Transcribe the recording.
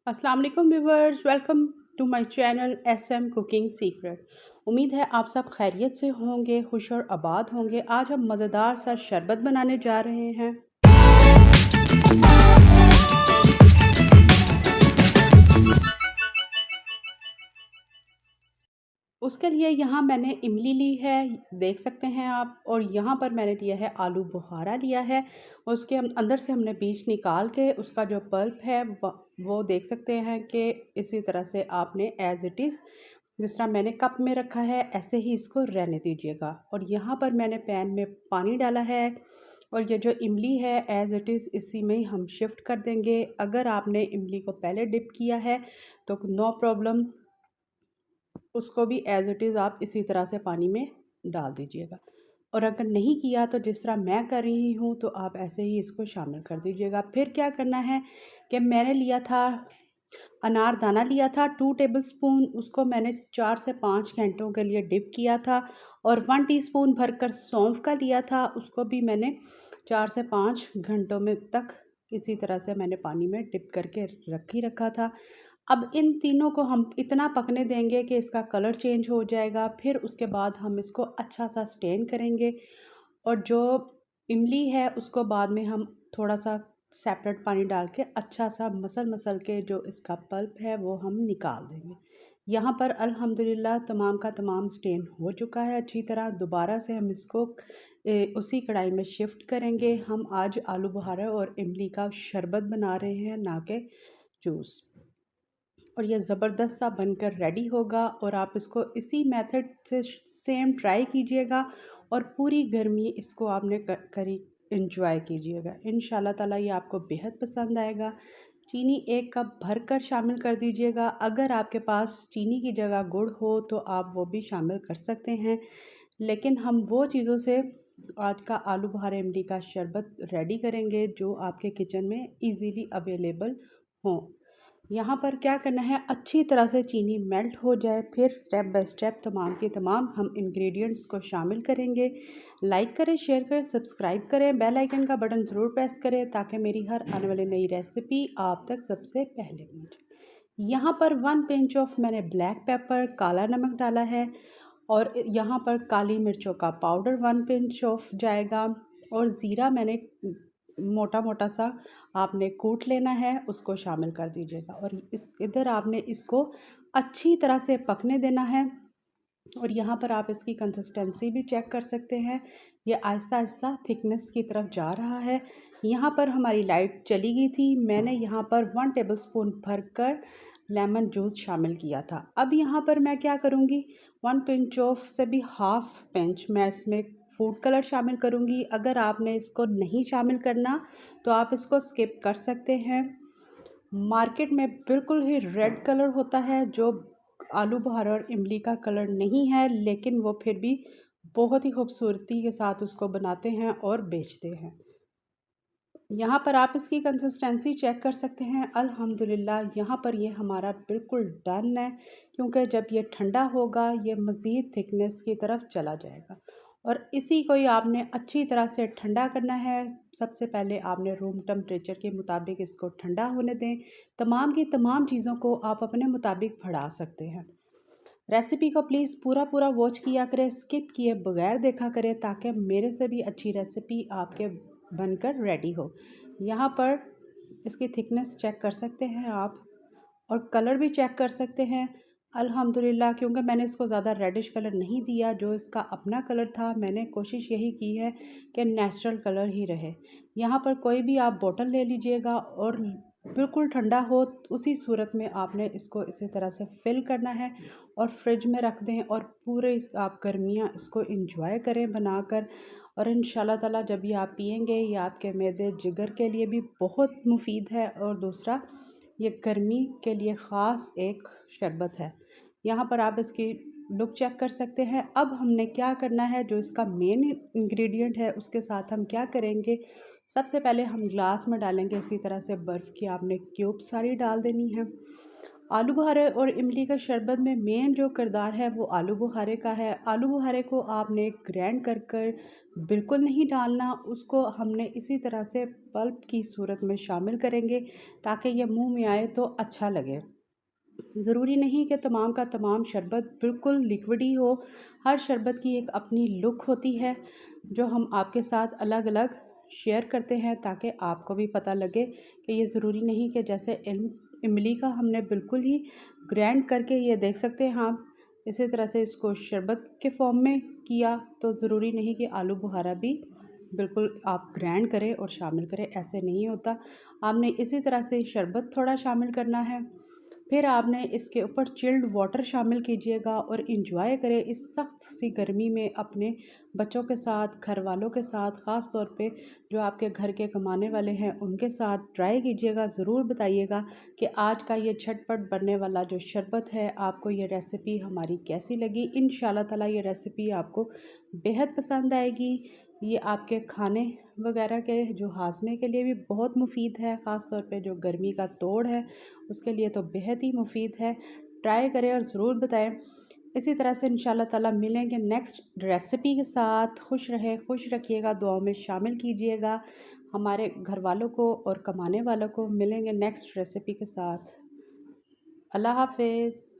अस्सलाम वालेकुम viewers, welcome to my channel SM cooking secret. उम्मीद है आप सब खैरियत से होंगे, खुश और आबाद होंगे। आज हम मज़ेदार सा शरबत बनाने जा रहे हैं। उसके लिए यहाँ मैंने इमली ली है, देख सकते हैं आप। और यहाँ पर मैंने लिया है आलू बुखारा लिया है। उसके अंदर से हमने बीज निकाल के उसका जो पल्प है वो देख सकते हैं कि इसी तरह से आपने एज इट इज़ जिस तरह मैंने कप में रखा है ऐसे ही इसको रहने दीजिएगा। और यहाँ पर मैंने पैन में पानी डाला है और ये जो इमली है एज इट इज़ इसी में ही हम शिफ्ट कर देंगे। अगर आपने इमली को पहले डिप किया है तो नो प्रॉब्लम, उसको भी एज इट इज़ आप इसी तरह से पानी में डाल दीजिएगा। और अगर नहीं किया तो जिस तरह मैं कर रही हूँ तो आप ऐसे ही इसको शामिल कर दीजिएगा। फिर क्या करना है कि मैंने लिया था अनारदाना लिया था 2 टेबलस्पून, उसको मैंने 4 से 5 घंटों के लिए डिप किया था। और 1 टीस्पून भरकर सौंफ का लिया था, उसको भी मैंने 4 से 5 घंटों में तक इसी तरह से मैंने पानी में डिप करके रखा था। अब इन तीनों को हम इतना पकने देंगे कि इसका कलर चेंज हो जाएगा। फिर उसके बाद हम इसको अच्छा सा स्टेन करेंगे और जो इमली है उसको बाद में हम थोड़ा सा सेपरेट पानी डाल के अच्छा सा मसल मसल के जो इसका पल्प है वो हम निकाल देंगे। यहाँ पर अल्हम्दुलिल्लाह तमाम का तमाम स्टेन हो चुका है अच्छी तरह। दोबारा से हम इसको उसी कढ़ाई में शिफ्ट करेंगे। हम आज आलू बुखारा और इमली का शरबत बना रहे हैं, ना कि जूस। और ये ज़बरदस्त सा बनकर रेडी होगा और आप इसको इसी मेथड से सेम ट्राई कीजिएगा और पूरी गर्मी इसको आपने करी इंजॉय कीजिएगा। इंशाल्लाह ताला ये आपको बेहद पसंद आएगा। चीनी 1 कप भरकर शामिल कर दीजिएगा। अगर आपके पास चीनी की जगह गुड़ हो तो आप वो भी शामिल कर सकते हैं, लेकिन हम वो चीज़ों से आज का आलू बुखारा इमली का शरबत रेडी करेंगे जो आपके किचन में इजीली अवेलेबल हों। यहाँ पर क्या करना है, अच्छी तरह से चीनी मेल्ट हो जाए फिर स्टेप बाय स्टेप तमाम के तमाम हम इंग्रेडिएंट्स को शामिल करेंगे। लाइक करें, शेयर करें, सब्सक्राइब करें, बेल आइकन का बटन ज़रूर प्रेस करें ताकि मेरी हर आने वाली नई रेसिपी आप तक सबसे पहले पहुँचे। यहाँ पर 1 पिंच ऑफ मैंने ब्लैक पेपर काला नमक डाला है और यहाँ पर काली मिर्चों का पाउडर 1 पिंच ऑफ जाएगा। और ज़ीरा मैंने मोटा मोटा सा आपने कूट लेना है, उसको शामिल कर दीजिएगा। और इस इधर आपने इसको अच्छी तरह से पकने देना है। और यहाँ पर आप इसकी कंसिस्टेंसी भी चेक कर सकते हैं, ये आहिस्ता आहिस्ता थिकनेस की तरफ जा रहा है। यहाँ पर हमारी लाइट चली गई थी, मैंने यहाँ पर 1 टेबलस्पून भरकर लेमन जूस शामिल किया था। अब यहाँ पर मैं क्या करूँगी, 1 पिंच ऑफ से भी हाफ पिंच मैं इसमें फूड कलर शामिल करूँगी। अगर आपने इसको नहीं शामिल करना तो आप इसको स्किप कर सकते हैं। मार्केट में बिल्कुल ही रेड कलर होता है जो आलू बुखारा और इमली का कलर नहीं है, लेकिन वो फिर भी बहुत ही खूबसूरती के साथ उसको बनाते हैं और बेचते हैं। यहाँ पर आप इसकी कंसिस्टेंसी चेक कर सकते हैं। अल्हम्दुलिल्लाह यहाँ पर ये हमारा बिल्कुल डन है, क्योंकि जब ये ठंडा होगा ये मज़ीद थिकनेस की तरफ चला जाएगा। और इसी को ही आपने अच्छी तरह से ठंडा करना है। सबसे पहले आपने रूम टेम्परेचर के मुताबिक इसको ठंडा होने दें। तमाम की तमाम चीज़ों को आप अपने मुताबिक बढ़ा सकते हैं। रेसिपी को प्लीज़ पूरा पूरा वॉच किया करें, स्किप किए बगैर देखा करें ताकि मेरे से भी अच्छी रेसिपी आपके बनकर रेडी हो। यहाँ पर इसकी थिकनेस चेक कर सकते हैं आप और कलर भी चेक कर सकते हैं। अल्हम्दुलिल्लाह क्योंकि मैंने इसको ज़्यादा रेडिश कलर नहीं दिया, जो इसका अपना कलर था मैंने कोशिश यही की है कि नेचुरल कलर ही रहे। यहाँ पर कोई भी आप बॉटल ले लीजिएगा और बिल्कुल ठंडा हो उसी सूरत में आपने इसको इसी तरह से फिल करना है और फ्रिज में रख दें और पूरे आप गर्मियाँ इसको इंजॉय करें बनाकर। और इंशाल्लाह ताला जब ये आप पिएंगे ये आपके मैदे जिगर के लिए भी बहुत मुफीद है और दूसरा ये गर्मी के लिए ख़ास एक शरबत है। यहाँ पर आप इसकी लुक चेक कर सकते हैं। अब हमने क्या करना है, जो इसका मेन इंग्रेडिएंट है उसके साथ हम क्या करेंगे, सबसे पहले हम ग्लास में डालेंगे इसी तरह से बर्फ़ की आपने क्यूब सारी डाल देनी है। आलू बुखारे और इमली का शरबत में मेन जो किरदार है वो आलू बुखारे का है। आलू बुखारे को आपने ग्राइंड कर कर बिल्कुल नहीं डालना, उसको हमने इसी तरह से पल्प की सूरत में शामिल करेंगे ताकि ये मुंह में आए तो अच्छा लगे। ज़रूरी नहीं कि तमाम का तमाम शरबत बिल्कुल लिक्विड ही हो। हर शरबत की एक अपनी लुक होती है जो हम आपके साथ अलग अलग शेयर करते हैं ताकि आपको भी पता लगे कि ये ज़रूरी नहीं कि जैसे इमली का हमने बिल्कुल ही ग्राइंड करके ये देख सकते हैं आप, इसी तरह से इसको शरबत के फॉर्म में किया तो ज़रूरी नहीं कि आलू बुखारा भी बिल्कुल आप ग्राइंड करें और शामिल करें, ऐसे नहीं होता। आपने इसी तरह से शरबत थोड़ा शामिल करना है, फिर आपने इसके ऊपर चिल्ड वाटर शामिल कीजिएगा और इंजॉय करें इस सख्त सी गर्मी में अपने बच्चों के साथ, घर वालों के साथ, ख़ास तौर पे जो आपके घर के कमाने वाले हैं उनके साथ ट्राई कीजिएगा। ज़रूर बताइएगा कि आज का ये झटपट बनने वाला जो शरबत है आपको ये रेसिपी हमारी कैसी लगी। इंशाल्लाह ताला ये रेसिपी आपको बेहद पसंद आएगी। ये आपके खाने वगैरह के जो हाजमे के लिए भी बहुत मुफीद है, ख़ास तौर पे जो गर्मी का तोड़ है उसके लिए तो बेहद ही मुफीद है। ट्राई करें और ज़रूर बताएं। इसी तरह से इंशाल्लाह ताला मिलेंगे नेक्स्ट रेसिपी के साथ। खुश रहें, खुश रखिएगा, दुआओं में शामिल कीजिएगा हमारे घर वालों को और कमाने वालों को। मिलेंगे नेक्स्ट रेसिपी के साथ। अल्लाह हाफिज़।